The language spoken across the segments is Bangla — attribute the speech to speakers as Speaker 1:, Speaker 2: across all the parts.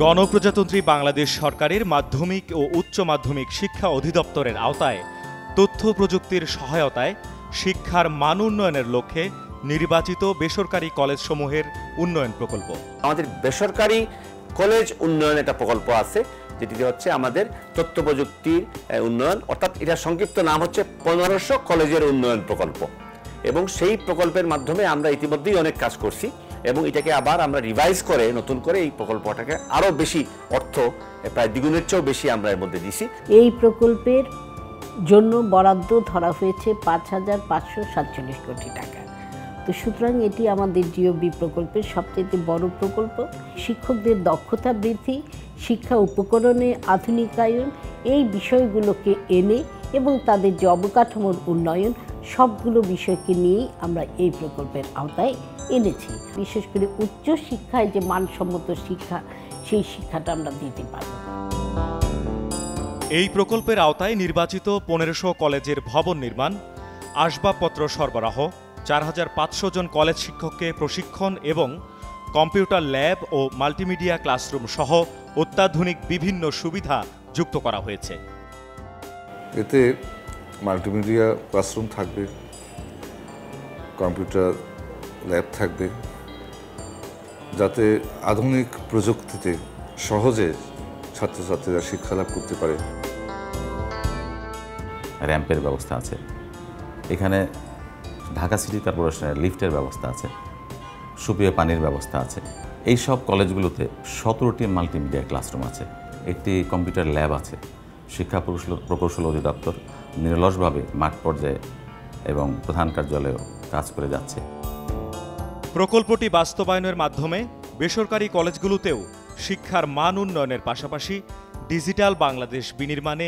Speaker 1: গণপ্রজাতন্ত্রী বাংলাদেশ সরকারের মাধ্যমিক ও উচ্চ মাধ্যমিক শিক্ষা অধিদপ্তরের আওতায় তথ্য প্রযুক্তির সহায়তায় শিক্ষার মান উন্নয়নের লক্ষ্যে নির্বাচিত বেসরকারি কলেজসমূহের উন্নয়ন প্রকল্প।
Speaker 2: আমাদের বেসরকারি কলেজ উন্নয়ন একটা প্রকল্প আছে, যেটি হচ্ছে আমাদের তথ্য প্রযুক্তির উন্নয়ন, অর্থাৎ এটা সংক্ষিপ্ত নাম হচ্ছে 1500 কলেজের উন্নয়ন প্রকল্প। এবং সেই প্রকল্পের মাধ্যমে আমরা ইতিমধ্যেই অনেক কাজ করছি এবং এটাকে আবার আমরা রিভাইজ করে নতুন করে এই প্রকল্পটাকে আরও বেশি অর্থ, প্রায় দ্বিগুণের চেয়েও বেশি আমরা এর মধ্যে দিছি।
Speaker 3: এই প্রকল্পের জন্য বরাদ্দ ধরা হয়েছে 5,547 কোটি টাকা। তো সুতরাং এটি আমাদের জিওবি প্রকল্পের সবচেয়ে বড় প্রকল্প। শিক্ষকদের দক্ষতা বৃদ্ধি, শিক্ষা উপকরণে আধুনিকায়ন, এই বিষয়গুলোকে এনে এবং তাদের যে অবকাঠামোর উন্নয়ন, সবগুলো বিষয়কে নিয়েই আমরা এই প্রকল্পের আওতায় এনেছি। বিশেষ করে উচ্চ শিক্ষায় যে মানসম্মত শিক্ষা, সেই শিক্ষাটা আমরা দিতে পারব।
Speaker 1: এই প্রকল্পের আওতায় নির্বাচিত 1500 কলেজের ভবন নির্মাণ, আসবাবপত্র সরবরাহ, 4500 জন কলেজ শিক্ষককে প্রশিক্ষণ এবং কম্পিউটার ল্যাব ও মাল্টিমিডিয়া ক্লাসরুম সহ অত্যাধুনিক বিভিন্ন সুবিধা যুক্ত করা হয়েছে।
Speaker 4: এতে মাল্টিমিডিয়া ক্লাসরুম থাকবে, কম্পিউটার ল্যাব থাকবে, যাতে আধুনিক প্রযুক্তিতে সহজে ছাত্রছাত্রীরা শিক্ষালাভ করতে পারে।
Speaker 5: র্যাম্পের ব্যবস্থা আছে, এখানে ঢাকা সিটি কর্পোরেশনের লিফটের ব্যবস্থা আছে, সুপেয় পানির ব্যবস্থা আছে। এই সব কলেজগুলোতে 17টি মাল্টিমিডিয়া ক্লাসরুম আছে, একটি কম্পিউটার ল্যাব আছে। শিক্ষা প্রকৌশল অধিদপ্তর নিরলসভাবে মাঠ পর্যায়ে এবং প্রধান কার্যালয়েও কাজ করে যাচ্ছে।
Speaker 1: প্রকল্পটি বাস্তবায়নের মাধ্যমে বেসরকারি কলেজগুলোতেও শিক্ষার মান উন্নয়নের পাশাপাশি ডিজিটাল বাংলাদেশ বিনির্মাণে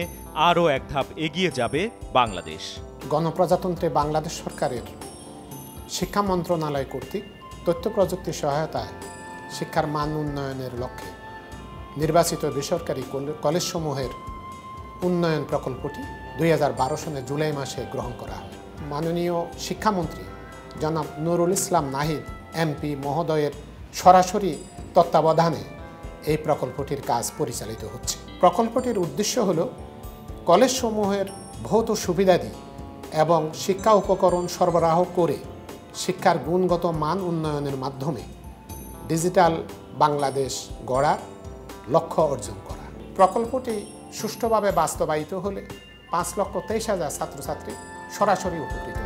Speaker 1: আরও এক ধাপ এগিয়ে যাবে বাংলাদেশ।
Speaker 6: গণপ্রজাতন্ত্রী বাংলাদেশ সরকারের শিক্ষা মন্ত্রণালয় কর্তৃক তথ্য প্রযুক্তির সহায়তায় শিক্ষার মান উন্নয়নের লক্ষ্যে নির্বাচিত বেসরকারি কলেজসমূহের উন্নয়ন প্রকল্পটি 2012 সনে জুলাই মাসে গ্রহণ করা হয়। মাননীয় শিক্ষামন্ত্রী জনাব নুরুল ইসলাম নাহিদ এমপি মহোদয়ের সরাসরি তত্ত্বাবধানে এই প্রকল্পটির কাজ পরিচালিত হচ্ছে। প্রকল্পটির উদ্দেশ্য হল কলেজসমূহের ভৌত সুবিধাদি এবং শিক্ষা উপকরণ সরবরাহ করে শিক্ষার গুণগত মান উন্নয়নের মাধ্যমে ডিজিটাল বাংলাদেশ গড়ার লক্ষ্য অর্জন করা। প্রকল্পটি সুষ্ঠুভাবে বাস্তবায়িত হলে 5,23,000 ছাত্রছাত্রী সরাসরি উপকৃত।